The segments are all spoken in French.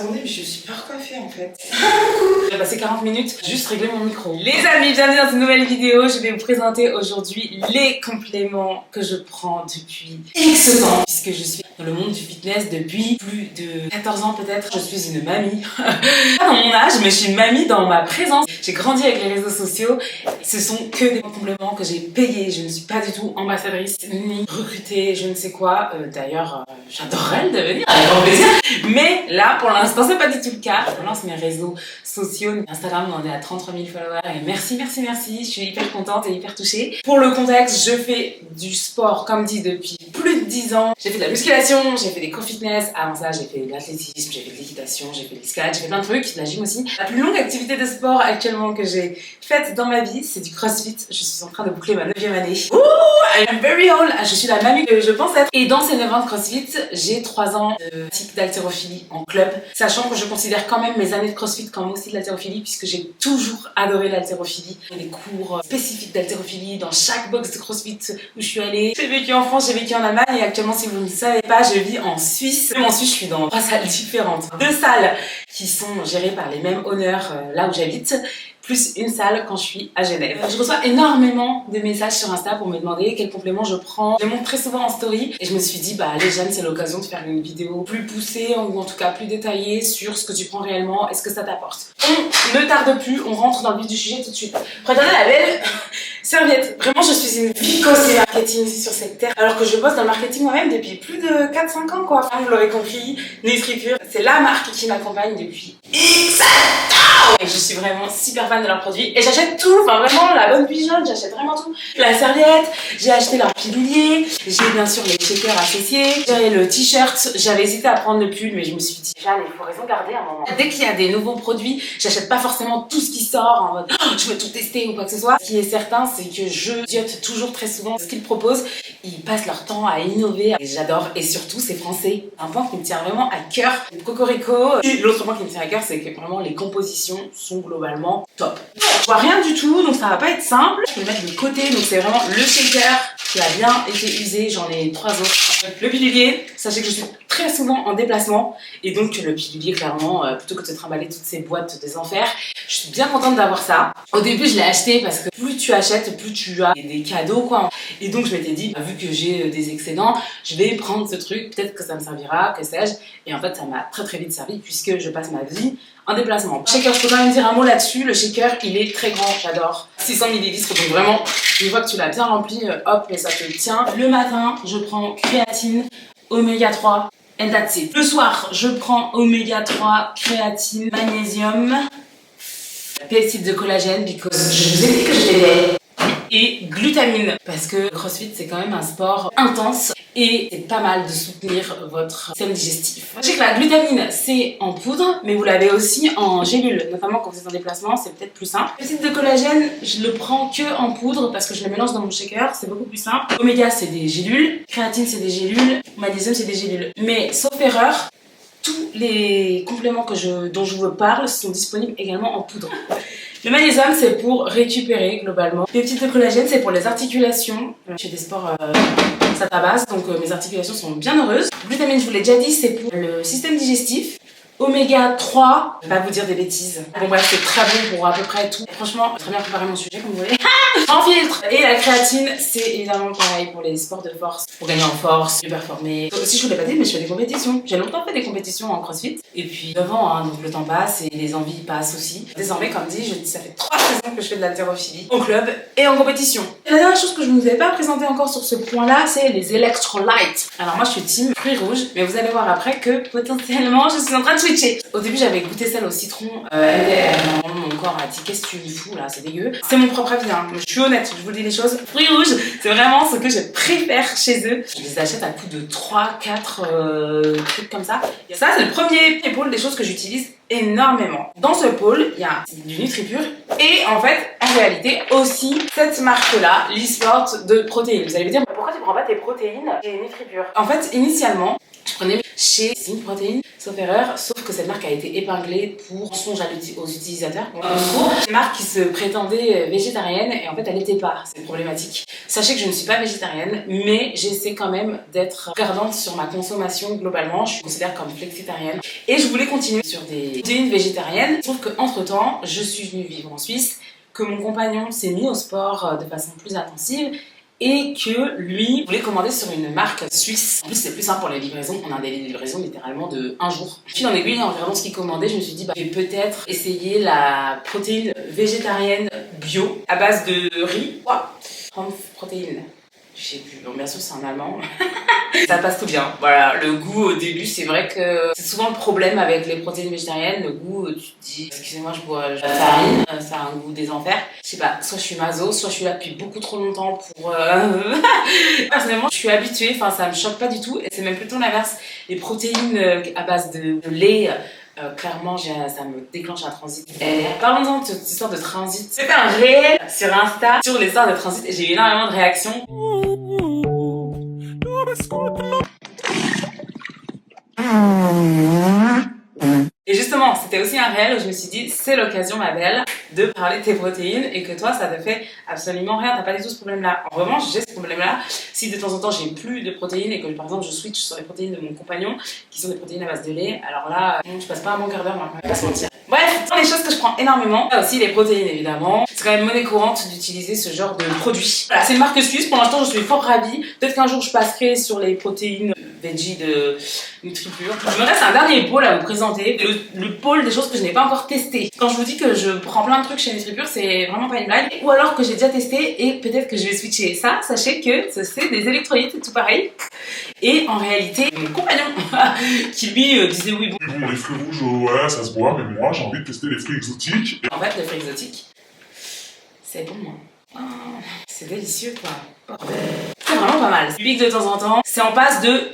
Attendez, mais je suis pas recoiffée en fait. J'ai passé 40 minutes juste régler mon micro. Les amis, bienvenue dans une nouvelle vidéo. Je vais vous présenter aujourd'hui les compléments que je prends depuis X temps. Puisque je suis dans le monde du fitness depuis plus de 14 ans peut-être. Je suis une mamie. Pas dans mon âge, mais je suis une mamie dans ma présence. J'ai grandi avec les réseaux sociaux. Ce sont que des compléments que j'ai payés. Je ne suis pas du tout ambassadrice ni recrutée, je ne sais quoi. D'ailleurs, j'adorerais le devenir avec grand plaisir. Mais là, pour l'instant, c'est pas du tout le cas. Je lance mes réseaux sociaux. Instagram, on est à 33 000 followers. Et merci. Je suis hyper contente et hyper touchée. Pour le contexte, je fais du sport, comme dit, depuis plus de 10 ans. J'ai fait de la musculation, j'ai fait des cours fitness. Avant ça, j'ai fait de l'athlétisme, j'ai fait de l'équitation, j'ai fait de l'escalade, j'ai fait plein de trucs, de la gym aussi. La plus longue activité de sport actuellement que j'ai faite dans ma vie, c'est du crossfit. Je suis en train de boucler ma 9e année. Ouh, I am very old. Je suis la mamie que je pense être. Et dans ces 9 ans de crossfit, j'ai 3 ans de pratique d'haltérophilie en club. Sachant que je considère quand même mes années de crossfit comme aussi de l'haltérophilie, puisque j'ai toujours adoré l'haltérophilie. Des cours spécifiques d'haltérophilie dans chaque box de crossfit où je suis allée. J'ai vécu en France, j'ai vécu en Allemagne et actuellement, si vous ne savez pas, je vis en Suisse. Même en Suisse, je suis dans 3 salles différentes. 2 salles qui sont gérées par les mêmes honneurs là où j'habite, plus une salle quand je suis à Genève. Je reçois énormément de messages sur Insta pour me demander quel complément je prends. Je les montre très souvent en story et je me suis dit, bah allez Jeanne, c'est l'occasion de faire une vidéo plus poussée ou en tout cas plus détaillée sur ce que tu prends réellement et ce que ça t'apporte. On ne tarde plus, on rentre dans le vif du sujet tout de suite. Prenez la belle serviette. Vraiment, je suis une vicose du marketing sur cette terre alors que je bosse dans le marketing moi-même depuis plus de 4-5 ans quoi. Vous l'aurez compris, NutriPure, c'est la marque qui m'accompagne depuis X ans. Et je suis vraiment super fan de leurs produits et j'achète tout, enfin vraiment la bonne pigeonne, j'achète vraiment tout. La serviette, j'ai acheté leur pilulier, j'ai bien sûr les shakers associés, j'ai le t-shirt, j'avais hésité à prendre le pull mais je me suis dit Jeanne, il faut raison garder un moment. Dès qu'il y a des nouveaux produits, j'achète pas forcément tout ce qui sort en mode oh, je veux tout tester ou quoi que ce soit. Ce qui est certain, c'est que je ziote toujours très souvent ce qu'ils proposent. Ils passent leur temps à innover et j'adore. Et surtout, c'est français. Un point qui me tient vraiment à cœur. Cocorico. Et l'autre point qui me tient à cœur, c'est que vraiment les compositions sont globalement top. Je vois rien du tout, donc ça va pas être simple. Je vais le mettre de côté, donc c'est vraiment le shaker qui a bien été usé. J'en ai 3 autres. Le pilulier, sachez que je suis très souvent en déplacement et donc le pilulier clairement, plutôt que de trimballer toutes ces boîtes des enfers, je suis bien contente d'avoir ça. Au début je l'ai acheté parce que plus tu achètes, plus tu as des cadeaux quoi. Et donc je m'étais dit, vu que j'ai des excédents, je vais prendre ce truc, peut-être que ça me servira, que sais-je. Et en fait ça m'a très vite servi puisque je passe ma vie en déplacement. Shaker, je peux quand même dire un mot là-dessus. Le shaker, il est très grand, j'adore. 600 ml, donc vraiment, une fois que tu l'as bien rempli, hop, et ça te tient. Le matin, je prends créatine, oméga 3, and that's it. Le soir, je prends oméga 3, créatine, magnésium, peptides de collagène, because je vous ai dit que j'étais et glutamine, parce que CrossFit c'est quand même un sport intense et c'est pas mal de soutenir votre système digestif. Sachez que la glutamine c'est en poudre, mais vous l'avez aussi en gélule, notamment quand vous êtes en déplacement, c'est peut-être plus simple. Peptides de collagène, je le prends que en poudre parce que je le mélange dans mon shaker, c'est beaucoup plus simple. Oméga c'est des gélules, créatine c'est des gélules, magnésium c'est des gélules. Mais sauf erreur, tous les compléments dont je vous parle sont disponibles également en poudre. Le magnésium, c'est pour récupérer globalement. Les peptides de collagène, c'est pour les articulations. Je fais des sports, ça tabasse, donc mes articulations sont bien heureuses. Glutamine, je vous l'ai déjà dit, c'est pour le système digestif. Oméga 3, je vais pas vous dire des bêtises. Bon bref, c'est très bon pour à peu près tout. Franchement, j'ai très bien préparé mon sujet comme vous voyez. En filtre. Et la créatine, c'est évidemment pareil pour les sports de force, pour gagner en force, mieux performer. Si je vous l'ai pas dit, mais je fais des compétitions. J'ai longtemps fait des compétitions en crossfit. Et puis 9 ans, hein, donc le temps passe et les envies passent aussi. Désormais, comme dit, ça fait 3 saisons que je fais de l'haltérophilie au club et en compétition. Et la dernière chose que je ne vous ai pas présentée encore sur ce point-là, c'est les electrolytes. Alors moi, je suis team fruits rouges, mais vous allez voir après que potentiellement, je suis en train de switcher. Au début, j'avais goûté celle au citron. Mon corps a dit qu'est-ce que tu fous là, c'est dégueu. C'est mon propre avis, hein. Je suis honnête, je vous dis les choses. Fruits rouges, c'est vraiment ce que je préfère chez eux. Je les achète à coût de 3-4 trucs comme ça. Ça, c'est le premier pôle des choses que j'utilise énormément. Dans ce pôle, il y a du NutriPure et en fait, en réalité, aussi cette marque-là, l'e-sport de protéines. Vous allez me dire, mais pourquoi pourquoi tu prends pas tes protéines chez NutriPure? En fait, initialement, je prenais chez Zinc Protein, sauf erreur, sauf que cette marque a été épinglée pour mensonge aux utilisateurs. En gros, c'est une marque qui se prétendait végétarienne et en fait elle n'était pas. C'est problématique. Sachez que je ne suis pas végétarienne, mais j'essaie quand même d'être regardante sur ma consommation globalement. Je suis considérée comme flexitarienne et je voulais continuer sur des protéines végétariennes. Sauf que entre temps, je suis venue vivre en Suisse, que mon compagnon s'est mis au sport de façon plus intensive et que lui voulait commander sur une marque suisse. En plus, c'est plus simple pour les livraisons. On a des livraisons littéralement de 1 jour. Puis en aiguille, en regardant ce qu'il commandait, je me suis dit, je vais peut-être essayer la protéine végétarienne bio à base de riz. Protéine. Je sais plus, bon, bien sûr c'est en allemand. Ça passe tout bien. Voilà, le goût au début, c'est vrai que c'est souvent le problème avec les protéines végétariennes. Le goût, tu te dis, excusez-moi, je bois de la farine, ça a un goût des enfers. Je sais pas, soit je suis maso, soit je suis là depuis beaucoup trop longtemps pour... Personnellement, je suis habituée, enfin ça me choque pas du tout. Et c'est même plutôt l'inverse. Les protéines à base de lait... clairement, ça me déclenche un transit. Parlons-en de cette histoire de transit. C'était un réel sur Insta sur l'histoire de transit et j'ai eu énormément de réactions. Et justement, c'était aussi un réel où je me suis dit, c'est l'occasion, ma belle, de parler de tes protéines et que toi, ça te fait absolument rien. T'as pas du tout ce problème-là. En revanche, j'ai ce problème-là. Si de temps en temps, j'ai plus de protéines et que, par exemple, je switch sur les protéines de mon compagnon, qui sont des protéines à base de lait, alors là, je passe pas un bon quart d'heure, on va pas se mentir. Bref, dans les choses que je prends énormément, là aussi les protéines évidemment. C'est quand même monnaie courante d'utiliser ce genre de produits. Voilà, c'est une marque suisse, pour l'instant je suis fort ravie. Peut-être qu'un jour je passerai sur les protéines veggie de NutriPure. Il me reste un dernier pôle à vous présenter, le pôle des choses que je n'ai pas encore testées. Quand je vous dis que je prends plein de trucs chez NutriPure, c'est vraiment pas une blague. Ou alors que j'ai déjà testé et peut-être que je vais switcher. Ça, sachez que c'est des électrolytes, c'est tout pareil. Et en réalité, mon compagnon qui lui disait oui, bon, les fruits rouges, ouais, ça se boit, mais moi j'ai envie de tester les fruits exotiques. En fait, les fruits exotiques, c'est bon. C'est délicieux, quoi. C'est vraiment pas mal. C'est pique de temps en temps. C'est en passe de...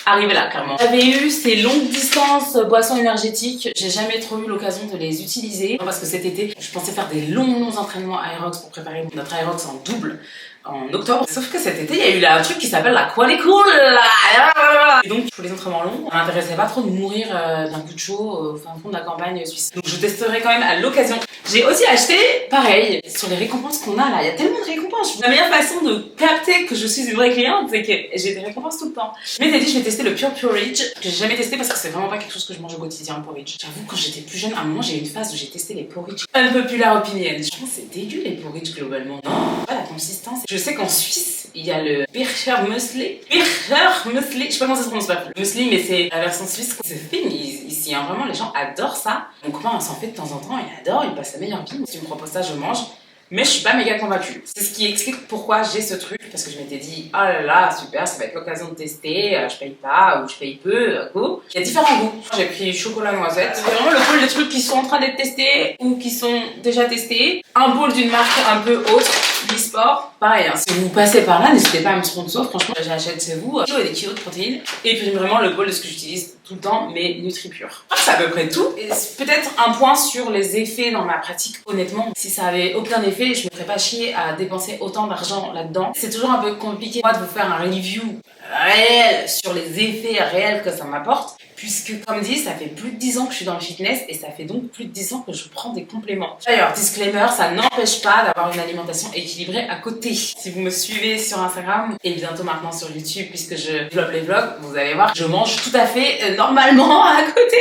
arriver là, clairement. J'avais eu ces longues distances boissons énergétiques. J'ai jamais trop eu l'occasion de les utiliser. Parce que cet été, je pensais faire des longs entraînements Aerox pour préparer notre Aerox en double en octobre. Sauf que cet été, il y a eu là un truc qui s'appelle la Qualicool. Et donc, pour les entraînements longs, ça m'intéressait pas trop de mourir d'un coup de chaud au fin fond de la campagne suisse. Donc, je testerai quand même à l'occasion. J'ai aussi acheté, pareil, sur les récompenses qu'on a là. Il y a tellement de récompenses. La meilleure façon de capter que je suis une vraie cliente, c'est que j'ai des récompenses tout le temps. Je m'étais dit, je vais tester le Pure Porridge, que j'ai jamais testé parce que c'est vraiment pas quelque chose que je mange au quotidien, le porridge. J'avoue, quand j'étais plus jeune, à un moment, j'ai eu une phase où j'ai testé les porridge. Unpopular opinion. Je pense que c'est dégueu les porridge globalement. Non, pas la consistance. Je sais qu'en Suisse, il y a le Bircher Müsli. Bircher Müsli, je sais pas comment ça se prononce pas. Le muesli, mais c'est la version suisse. C'est fait ici, hein, vraiment, les gens adorent ça. Mon copain, on s'en fait de temps en temps, il adore, il passe la meilleure vie. Si tu me proposes ça, je mange. Mais je suis pas méga convaincue. C'est ce qui explique pourquoi j'ai ce truc, parce que je m'étais dit, oh là là, super, ça va être l'occasion de tester, je paye pas, ou je paye peu, go. Il y a différents goûts. J'ai pris chocolat noisette. C'est vraiment le bol de trucs qui sont en train d'être testés, ou qui sont déjà testés. Un bol d'une marque un peu autre, Bisport. Pareil, hein. Si vous passez par là, n'hésitez pas à me sponsor, franchement, j'achète chez vous, kilos et des kilos de protéines. Et puis vraiment le bol de ce que j'utilise tout le temps, mais NutriPure. C'est à peu près tout. Et peut-être un point sur les effets dans ma pratique. Honnêtement, si ça avait aucun effet, je me ferais pas chier à dépenser autant d'argent là-dedans. C'est toujours un peu compliqué moi de vous faire un review réel sur les effets réels que ça m'apporte, puisque comme dit, ça fait plus de 10 ans que je suis dans le fitness et ça fait donc plus de 10 ans que je prends des compléments. D'ailleurs, disclaimer, ça n'empêche pas d'avoir une alimentation équilibrée à côté. Si vous me suivez sur Instagram et bientôt maintenant sur YouTube, puisque je développe les vlogs, vous allez voir, je mange tout à fait normalement à côté.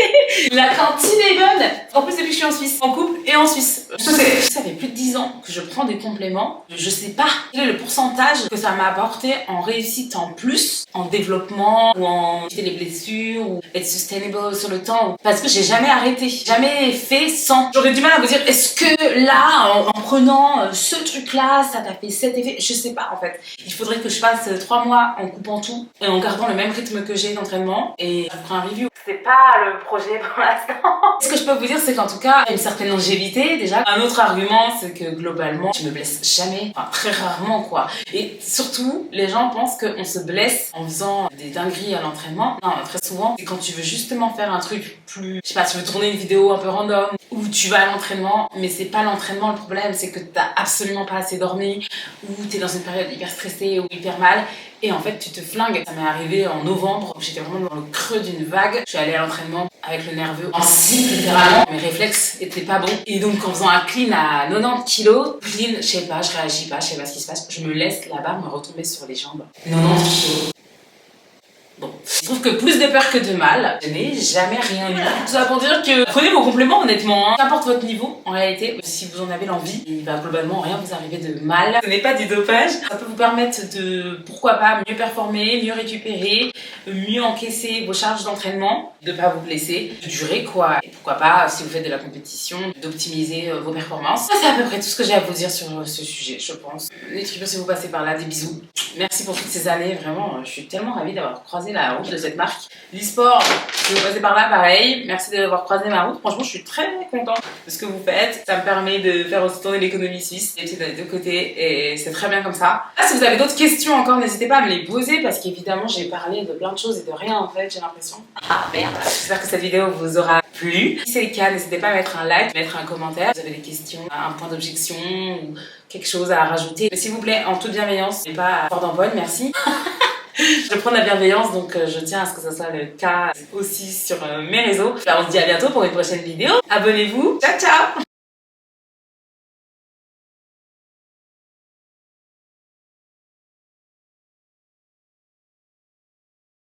La cantine est bonne. En plus, depuis que je suis en Suisse, en couple et en Suisse. Je sais, ça fait plus de 10 ans que je prends des compléments. Je sais pas quel est le pourcentage que ça m'a apporté en réussite en plus, en développement ou en éviter les blessures ou être sustainable sur le temps. Parce que j'ai jamais arrêté, jamais fait sans. J'aurais du mal à vous dire, est-ce que là, en prenant ce truc-là, ça t'a fait cet effet? Je sais pas en fait. Il faudrait que je fasse 3 mois en coupant tout et en gardant le même rythme que j'ai d'entraînement et je ferai un review. C'est pas le projet pour l'instant. Ce que je peux vous dire, c'est qu'en tout cas, il y a une certaine longévité déjà. Un autre argument, c'est que globalement, je me blesse jamais, enfin très rarement quoi. Et surtout, les gens pensent qu'on se blesse en faisant des dingueries à l'entraînement. Non, très souvent, c'est quand tu veux veux justement faire un truc plus, je sais pas, tu veux tourner une vidéo un peu random, ou tu vas à l'entraînement, mais c'est pas l'entraînement le problème, c'est que t'as absolument pas assez dormi, ou t'es dans une période hyper stressée ou hyper mal, et en fait tu te flingues. Ça m'est arrivé en novembre, j'étais vraiment dans le creux d'une vague, je suis allée à l'entraînement avec le nerveux en slip littéralement, mes réflexes étaient pas bons, et donc en faisant un clean à 90 kilos, clean, je sais pas, je réagis pas, je sais pas ce qui se passe, je me laisse la barre me retomber sur les jambes. 90 kilos. Bon, je trouve que plus de peur que de mal, je n'ai jamais rien eu. Tout ça pour dire que prenez vos compléments honnêtement, hein. Qu'importe votre niveau, en réalité, si vous en avez l'envie, il va globalement rien vous arriver de mal. Ce n'est pas du dopage, ça peut vous permettre de, pourquoi pas, mieux performer, mieux récupérer, mieux encaisser vos charges d'entraînement, de pas vous blesser, de durer quoi. Et pourquoi pas, si vous faites de la compétition, d'optimiser vos performances. C'est à peu près tout ce que j'ai à vous dire sur ce sujet, je pense. Les tripes, si vous passez par là, des bisous. Merci pour toutes ces années, vraiment, je suis tellement ravie d'avoir croisé la route de cette marque. L'e-sport, si vous passez par là, pareil. Merci d'avoir croisé ma route. Franchement, je suis très contente de ce que vous faites. Ça me permet de faire aussi tourner l'économie suisse. Et c'est des deux côtés et c'est très bien comme ça. Ah, si vous avez d'autres questions encore, n'hésitez pas à me les poser parce qu'évidemment, j'ai parlé de plein de choses et de rien en fait, j'ai l'impression. Ah merde. J'espère que cette vidéo vous aura plu. Si c'est le cas, n'hésitez pas à mettre un like, mettre un commentaire. Si vous avez des questions, un point d'objection ou quelque chose à rajouter. Mais s'il vous plaît, en toute bienveillance, et pas fort d'empoigne, merci. Je prends de la bienveillance, donc je tiens à ce que ce soit le cas aussi sur mes réseaux. On se dit à bientôt pour une prochaine vidéo. Abonnez-vous. Ciao, ciao!